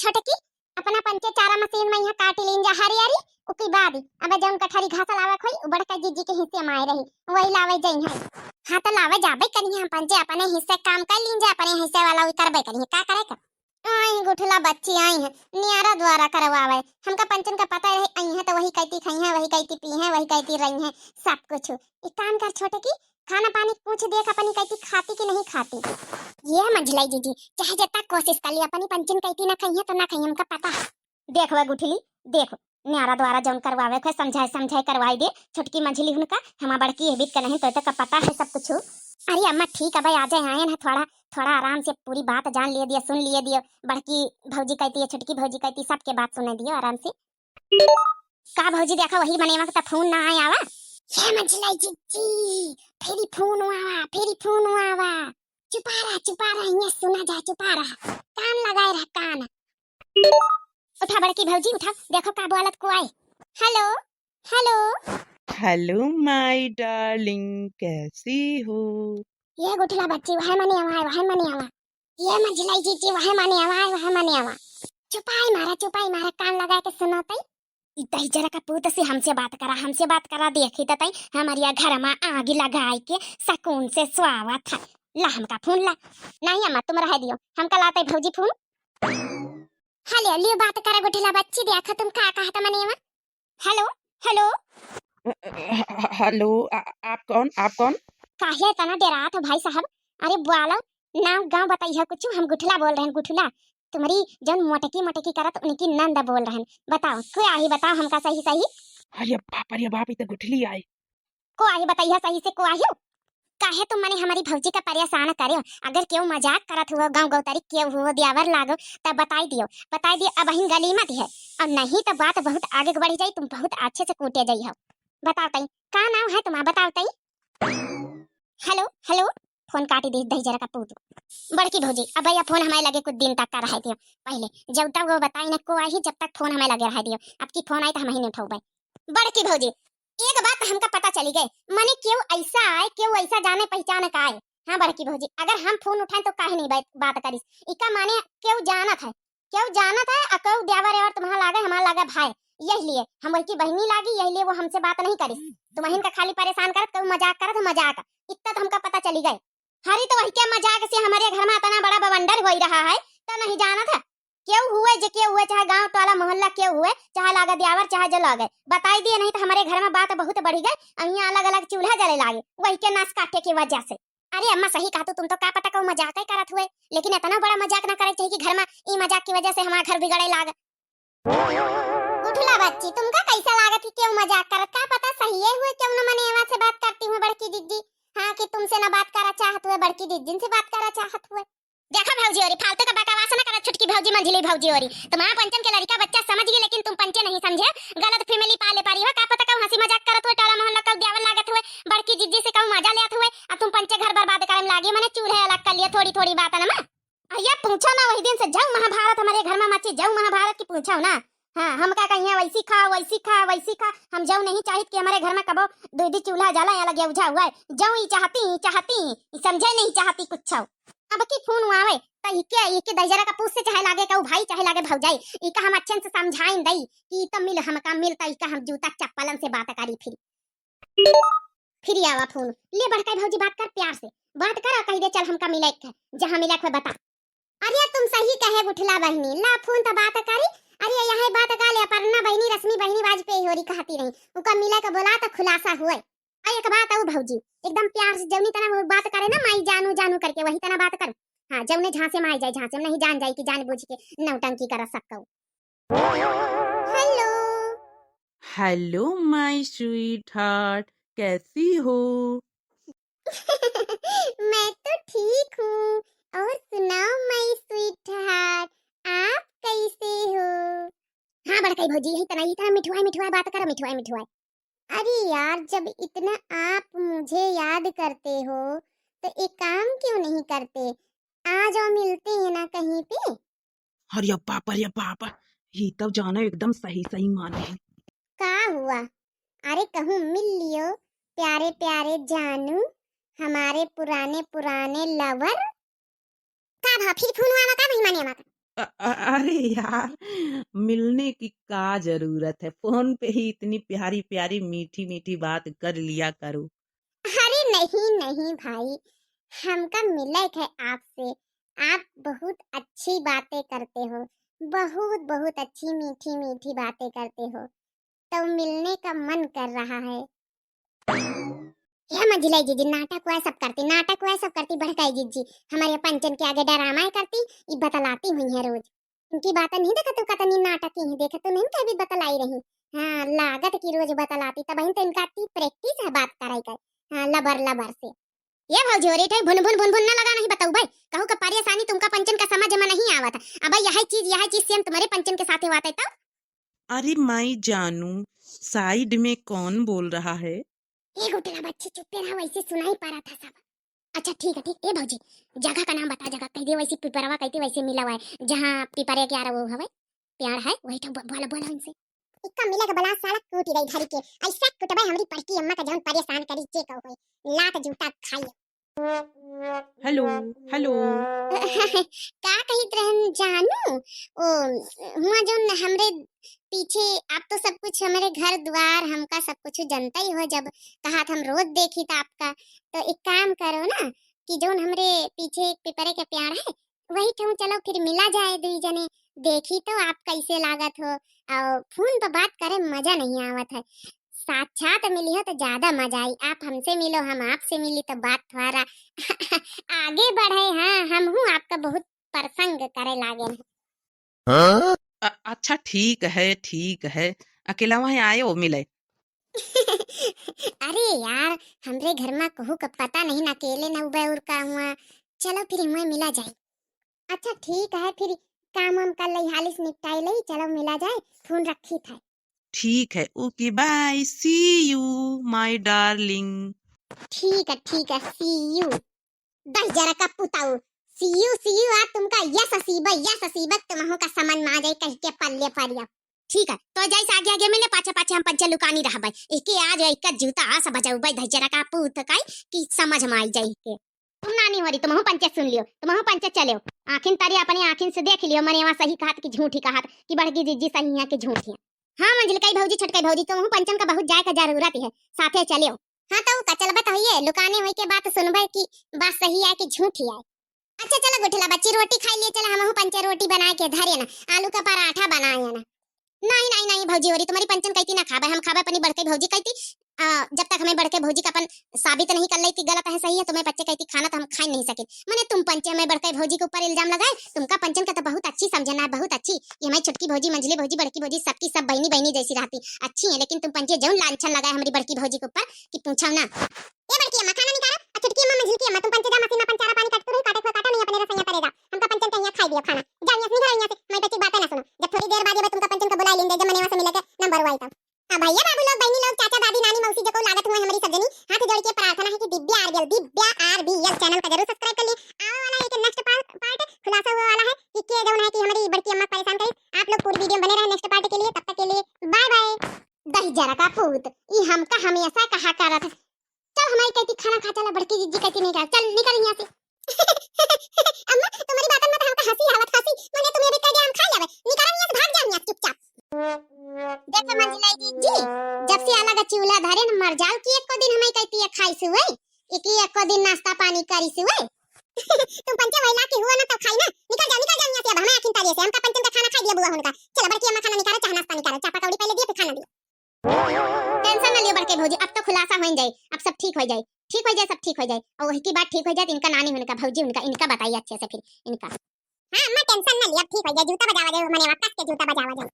छोटे की अपना पंचे चारा मशीन में यहाँ काट लीन जा हरी हरी उकी बाद अब जौन कठरी घास लावे खोई उ बड़का जीजी के हिस्से में आए रही वही लावे जई है। हां तो लावे जाबे करिए हम पंचे अपने हिस्से काम कर लीन जा अपने हिस्से वाला उ करबे करिए का करे का। आई गुठला बच्ची आई है नियारा द्वारा करवावे हमका पंचन का पता है आई है तो वही कहती खाई है वही कहती पी है वही कहती रही है सब कुछ। एक काम कर छोटे की खाना पानी पूछ देख अपनी कहती खाती कि नहीं खाती। ये मंझलाई जीजी चाहे जितना कोशिश कर ली अपनी पंचन कहती ना खाई है तो ना खाई हमका पता है। देख वे गुठली देखो न्यारा द्वारा जौन करवावे को समझाए समझाए करवाई दे छोटकी मंझली हुनका हम बड़की हेबिट का नहीं तो का पता है सब कुछ। अरे अम्मा ठीक है भाई आ जाए आए ना थोड़ा थोड़ा आराम से पूरी बात जान लिए दियो सुन लिए दियो बड़की भौजी कहती है छोटकी भौजी कहती सबके बात सुने दियो आराम से। का भौजी देखा वही बनेवा का फोन ना आया आवा ये मंझलाई जीजी फेरी फोन आवा चुपा रहा ये सुना जा चुपा रहा कान लगाए रहा कान। उठा बड़की भौजी उठा देखो का बोलत को आए। Hello hello hello my darling कैसी हो। ये गुठला बच्ची वह मने आवा ये मंझलाई जीजी वह मने आवा चुपाई मारा कान लगा के सुनो तई इतई जरा का पूत से हमसे बात करा देखी तई हमारिया घर में आग लगाई के सुकून से स्वावा था ला हमका फोन ला नहीं अम्मा तुम रह दियो हमका लाते भौजी फोन। हेलो लियो बात करा गुठला बच्ची देखा तुम का कहता मने आवा। हेलो हेलो हेलो आप कौन काहे तना डरा था भाई साहब। अरे बोलो नाम गांव बताइए कुछ हम गुठला बोल रहे हैं गुठला तुम्हारी जन मोटकी करत उनकी नंद बोल रहे हैं बताओ कोई आही बताओ हमका सही सही। अरे बाप इतना गुठली आए को आही बताइए सही से को आही काहे तुम मने हमारी भौजी का परेशान करे अगर क्यों मजाक करत हुआ गांव गौतारी क्यों हुआ दियावर लागो तब बताई दियो अब ही गली मत है और नहीं तो बात बहुत आगे बढ़ जाई तुम बहुत अच्छे से कूटे जाई हो। बताओ तई का नाम है तुम्हारा बताओ तई। हेलो हेलो फोन काटी दे दही जरा का पूत बड़की भौजी अब भैया फोन हमारे लगे कुछ दिन तक का रह दियो पहले जब तक वो बताई ना को आई जब तक फोन हमारे लगे रह दियो अब की फोन आई तो हम ही नहीं उठाऊ बड़की भौजी एक बात हमका पता चली गई माने क्यों ऐसा आए क्यों ऐसा जाने पहचान का आए। हाँ बड़की भौजी अगर हम फोन उठाएं तो काहे नहीं बात करिस इका माने क्यों जानत है और क्यों देवर और तुम्हारा लागे हमारा लागे भाई यही लिए हम उनकी बहनी लागी यही लिए वो हमसे बात नहीं करिस तुम्हें का खाली परेशान करत क्यों मजाक करत मजाक इतना तो हमका पता चली गई। हरी तो वही क्या मजाक से हमारे घर में इतना बड़ा बवंडर हो रहा है तो नहीं जाना था क्यों हुए चाहे गांव टोला मोहल्ला क्यों हुए चाहे लागा दियावर चाहे जो लागे बताई दिए नहीं तो हमारे घर में बात बहुत बढ़ी गई यहाँ अलग अलग चूल्हा जले लागे वही के नाश काटे की वजह से। अरे अम्मा सही कहा तुम तो क्या पता क्यों मजाक ही करत हुए लेकिन इतना बड़ा मजाक ना करे चाहिए कि घर में ई मजाक की वजह से हमारा घर बिगड़े लागे। उठला बच्ची तुमका कैसा लागत कि क्यों मजाक करत का पता सही है हुए क्यों न मने से बात करती हूँ बड़की दीदी हाँ कि तुमसे ना बात करा चाहत हुए बड़की दीदी से बात करा चाहत हुए। देखा भौजी औरी फालतू का बकवास ना करा छुटकी भौजी मंझली भौजी औरी तुम्हारा पंचन के लड़का बच्चा समझ गई लेकिन तुम पंचे नहीं समझे गलत फैमिली पाले पारी हो का पता कब हंसी मजाक करत हुए टोला मोहल्ला कब देवल लागत हुए बड़की जिज्जी से कब मजा लेत हुए अब तुम पंचे घर बर्बाद करने लागे मैंने चूल्हे अलग कर लिए थोड़ी बात ना ये पूछो ना वही दिन से जाऊं महाभारत हमारे घर में मची जाऊं महाभारत की पूछो ना। हाँ हम क्या कहिए वैसी खा हम जाऊं नहीं चाहिए कि हमारे घर में कबो दूधी चूल्हा जला या लगे उठा हुआ है जाऊं ही चाहती समझे नहीं चाहती कुछ अब की फोन आवे त इके दजरा का पूछ से चाहे लागे का भाई चाहे लागे भौजाई इका हम अच्छे से समझाइन दई कि त मिल हमका मिलता इका हम जूता चप्पलन से बात करी फिर आवा फोन ले बड़का भौजी बात कर प्यार से बात कर कह दे चल हमका मिले जहां मिले को बता। अरे तुम सही कहे गुठला बहनी ला फोन त बात करी अरे यही बात का ले परना बहनी रश्मि बहनी वाजपेयी होरी कहती रही उनका मिले का बोला तो खुलासा हुए। एक बात आऊ भौजी एकदम प्यार से जवनी तना बात करे ना माई जानू करके वही तना बात कर। हाँ जवने झांसे में आई जाए झांसे में नहीं जान जाए कि जान बुझ के नौटंकी कर सकता हूँ। Hello hello my sweet heart कैसी हो। मैं तो ठीक हूँ और सुनाओ माय स्वीट हार्ट आप कैसे हो। हाँ बड़काई भौजी यही तना मिठुआ बात करो मिठुआ। अरे यार जब इतना आप मुझे याद करते हो तो एक काम क्यों नहीं करते आ जाओ मिलते हैं ना कहीं पे। अरे पापा ये तब जाना एकदम सही माने का हुआ अरे कहूँ मिल लियो प्यारे प्यारे जानू हमारे पुराने लवर का भा फिर फोन आवा का नहीं माने आवा अरे यार, मिलने की का जरूरत है, फोन पे ही इतनी प्यारी प्यारी मीठी मीठी बात कर लिया करो। अरे नहीं नहीं भाई, हमका मिलक है आपसे। आप बहुत अच्छी बातें करते हो, बहुत बहुत अच्छी मीठी मीठी बातें करते हो, तो मिलने का मन कर रहा है। यह मंजिला जी नाटक हुआ सब करती, नाटक हुआ सब करती, भड़काई जी हमारे पंचन के आगे डरामा करती, ये बतलाती हुई है रोज। उनकी बातें नहीं देखा तो कहता नहीं नाटक ही देखा तो नहीं कभी बतलाई रही। हाँ लागत की रोज बतलाती, तब तो इनका प्रैक्टिस है बात कराई कर। हाँ लबर लबर से ये भौजी हो रही है, भुन भुन ना लगा नहीं बताऊ भाई, कहूँ का परेशानी तुमका पंचन का समझ में नहीं आवत। अब यही चीज सेम तुम्हारे पंचन के साथ हुआ था तब। अरे माई जानू, साइड में कौन बोल रहा है? एक उठला बच्ची चुप रहा, वैसे सुनाई पा रहा था सब। अच्छा ठीक है ठीक। ए भौजी जगह का नाम बता, जगह कह दे वैसे पिपरवा कहते वैसे मिला हुआ है जहाँ पिपरे के आ रहा वो हवे पेड़ है वही तो बोला बोला उनसे। इक्का मिला के बला साला कूटी रही धरी के, ऐसा कुटबा हमरी पड़की अम्मा का जौन परेशान करी जे कहो लात जूता खाई। Hello hello. का कहित रहन जानू, ओ हुआ जो हमरे पीछे आप तो सब कुछ हमारे घर द्वार हमका सब कुछ जनता ही हो, जब कहा था हम रोज देखी था आपका, तो एक काम करो ना कि जो हमरे पीछे एक पिपरे के प्यार है वही ठहूं चलो फिर मिला जाए दुई जने, देखी तो आप कैसे लागत हो, और फोन पर बात करे मजा नहीं आवत है, साक्षात मिली हो तो ज्यादा मजा आई। आप हमसे मिलो हम आपसे मिली तो बात थोड़ा आगे बढ़े। हाँ हम हूँ आपका बहुत प्रसंग करे लागे हैं। अच्छा ठीक है, अकेला वहाँ आए हो मिले? अरे यार हमरे घर में कहू का पता नहीं ना, अकेले न उबे उर का हुआ, चलो फिर हुआ मिला जाए। अच्छा ठीक है फिर काम हम कर लई हालिस निपटाई लई, चलो मिला जाए, फोन रखी था। ठीक है, okay bye, see you my darling. ठीक है सी यू। दस जरा का पुताऊ सी यू आ तुमका यस सीबत तुमहो का समन मा जाए कह के पल्ले परिया। ठीक है तो जैसे आगे आगे मिले पाछे पाछे हम पंचे लुकानी रह भाई, एके आज एक जूता आ सब बजाऊ भाई दस जरा का पुत काई कि समझ में आई जाई के। तुम नानी हो रही तुमहो पंचे सुन लियो, तुमहो पंचे चलियो, आखिन तारी अपनी आखिन से देख लियो मने वहां सही कहत की झूठी कहत कि बड़की जीजी सही है कि झूठी है। हां मंजलिकाई भौजी छटकाई भौजी तुमहो पंचन का बहुत जाए का जरूरत है, साथे चलियो। हाँ तो का चल बताइए लुकाने हुई के बात सुनबे की बात सही है कि झूठी है। अच्छा चलो गुठला बच्ची रोटी खाई लिए, चला हम पंचे रोटी बना के धरे ना, आलू का पराठा बनाए ना। नहीं नहीं नहीं भौजी हो रही तुम्हारी पंचन कहती ना खाबे, हम खाबे अपनी बड़के भौजी कहती। जब तक हमें बड़के भौजी का अपन साबित नहीं कर ली कि गलत है सही है, तुम्हें बच्चे कहती खाना तो हम खा नहीं सके, मैंने तुम पंचे में बड़के भौजी के ऊपर इल्जाम लगाए, तुमका पंचन का तो बहुत अच्छी समझना है, बहुत अच्छी, ये हमारी छोटकी भौजी मंजली भौजी बड़की भौजी सबकी सब बहनी बहनी जैसी रहती अच्छी है, लेकिन तुम पंचे जौन लांछन लगाए हमारी बड़की भौजी के ऊपर कि पूछो ना। ये बड़की अम्मा खाना नहीं खा रहा, छोटकी अम्मा मंजली की अम्मा तुम पंचे जा मशीन में पंचारा पानी काटते रहो, काटे काटा नहीं अपने रसैया करेगा, हमका पंचन कहिया खाई दियो खाना, जाओ यहां से निकलो यहां से, मैं बच्ची बातें ना सुनो, जब थोड़ी देर बाद ये तुमका पंचन का बुला लेंगे जब मनेवा से मिले के नंबर वाई तब। हां भैया बाबू लोग बहनी लोग चाचा दादी नानी मौसी जो को लागत हुआ हमारी सजनी, हाथ जोड़ के प्रार्थना है कि दिव्या आरबीएल चैनल को जरूर सब्सक्राइब कर लिए। आने वाला है कि नेक्स्ट पार्ट खुलासा हुआ वाला है कि के जौन है कि हमारी बड़की अम्मा परेशान करी, आप लोग पूरी वीडियो बने रहे नेक्स्ट पार्ट के लिए, तब तक के लिए बाय बाय। दही जरा का पूत ई हमका हमेशा कहा कर रहा था, चल हमारी कहती खाना खा, चला बड़की जीजी कहती नहीं खा, चल निकल यहां से। अम्मा तुम्हारी बातन में तो हमका हंसी आवत हंसी, मैंने तुम्हें भी कह दिया हम खा लेवे, निकल यहां से, भाग जा यहां चुपचाप। देखो मंजिला जी जब से अलग चूल्हा धरे न मर जाओ कि एक को दिन हमें कहती है खाई सुवे, एक को दिन नाश्ता पानी करी सुवे। तुम पंचे वैला के हुआ ना तो खाई ना, निकल जा यहां से, अब हमें आखिन तारी से हमका पंचन का खाना खा दिया बुआ होने का, चलो बड़की अम्मा खाना निकालो, चाह नाश्ता निकालो, चापा कौड़ी पहले दिए फिर खाना दियो। टेंशन ना लियो बड़के भौजी, अब तो खुलासा हो जाए, अब सब ठीक हो जाए, ठीक हो जाए, सब ठीक हो जाए, और वही की बात ठीक हो जाए तो इनका नानी उनका भौजी उनका इनका बताइए अच्छे से फिर इनका। हां अम्मा टेंशन ना लिया, ठीक हो जाए, जूता बजावा जाए मने वापस के जूता बजावा जाए।